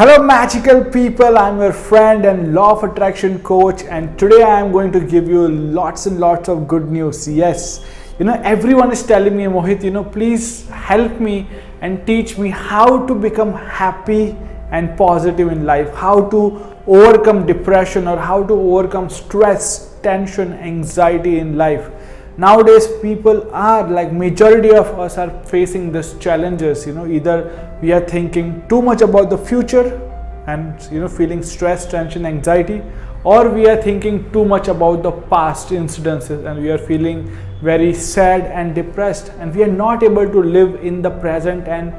Hello magical people, I'm your friend and law of attraction coach, and today I am going to give you lots and lots of good news. Yes, everyone is telling me, Mohit, please help me and teach me how to become happy and positive in life, how to overcome depression or how to overcome stress, tension, anxiety in life. Nowadays people are like majority of us are facing these challenges. Either we are thinking too much about the future and feeling stress, tension, anxiety, or we are thinking too much about the past incidences and we are feeling very sad and depressed, and we are not able to live in the present and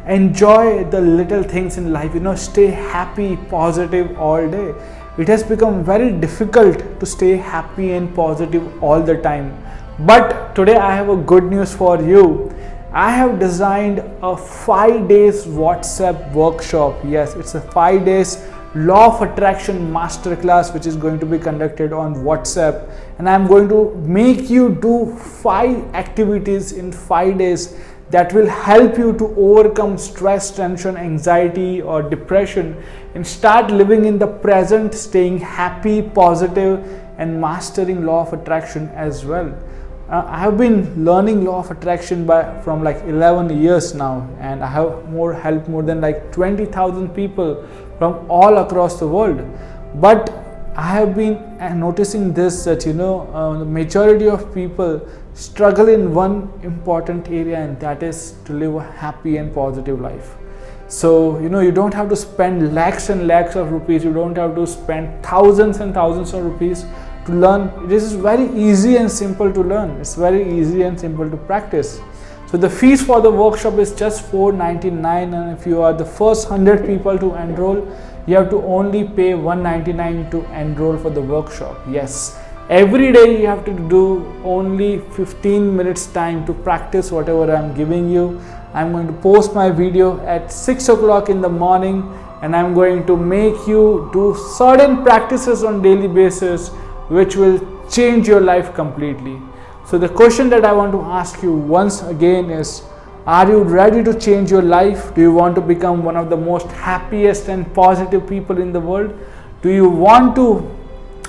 enjoy the little things in life, stay happy, positive all day. It has become very difficult to stay happy and positive all the time. But today I have a good news for you. I have designed a 5 days WhatsApp workshop. Yes, it's a 5 days law of attraction masterclass which is going to be conducted on WhatsApp, and I'm going to make you do 5 activities in 5 days that will help you to overcome stress, tension, anxiety or depression and start living in the present, staying happy, positive and mastering law of attraction as well. I have been learning law of attraction from like 11 years now, and I have helped more than like 20,000 people from all across the world. But I have been noticing this, that the majority of people struggle in one important area, and that is to live a happy and positive life. So you don't have to spend lakhs and lakhs of rupees, you don't have to spend thousands and thousands of rupees to learn. This is very easy and simple to learn. It's very easy and simple to practice. So the fees for the workshop is just $499, and if you are the first 100 people to enroll, you have to only pay $199 to enroll for the workshop. Yes, every day you have to do only 15 minutes time to practice whatever I'm giving you. I'm going to post my video at 6 o'clock in the morning, and I'm going to make you do certain practices on daily basis which will change your life completely. So the question that I want to ask you once again is, are you ready to change your life? Do you want to become one of the most happiest and positive people in the world? Do you want to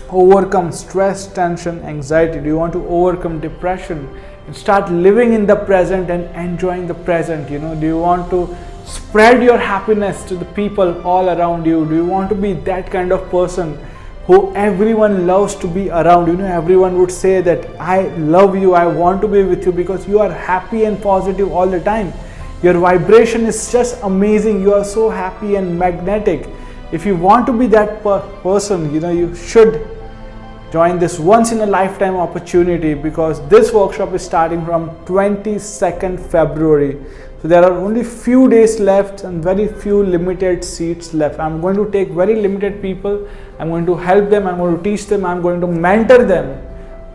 overcome stress, tension, anxiety? Do you want to overcome depression and start living in the present and enjoying the present? Do you want to spread your happiness to the people all around you? Do you want to be that kind of person who everyone loves to be around? Everyone would say that I love you, I want to be with you because you are happy and positive all the time. Your vibration is just amazing. You are so happy and magnetic. If you want to be that person, you should join this once in a lifetime opportunity, because this workshop is starting from 22nd February. So there are only few days left and very few limited seats left. I'm going to take very limited people. I'm going to help them. I'm going to teach them. I'm going to mentor them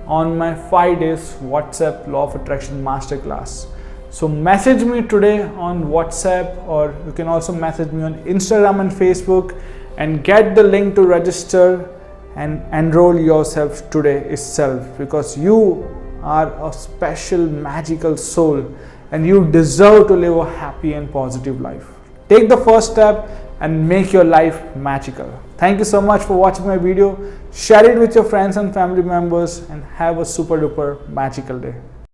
on my 5 days WhatsApp Law of Attraction Masterclass. So message me today on WhatsApp, or you can also message me on Instagram and Facebook, and get the link to register and enroll yourself today itself, because you are a special magical soul and you deserve to live a happy and positive life. Take the first step and make your life magical. Thank you so much for watching my video. Share it with your friends and family members, and have a super duper magical day.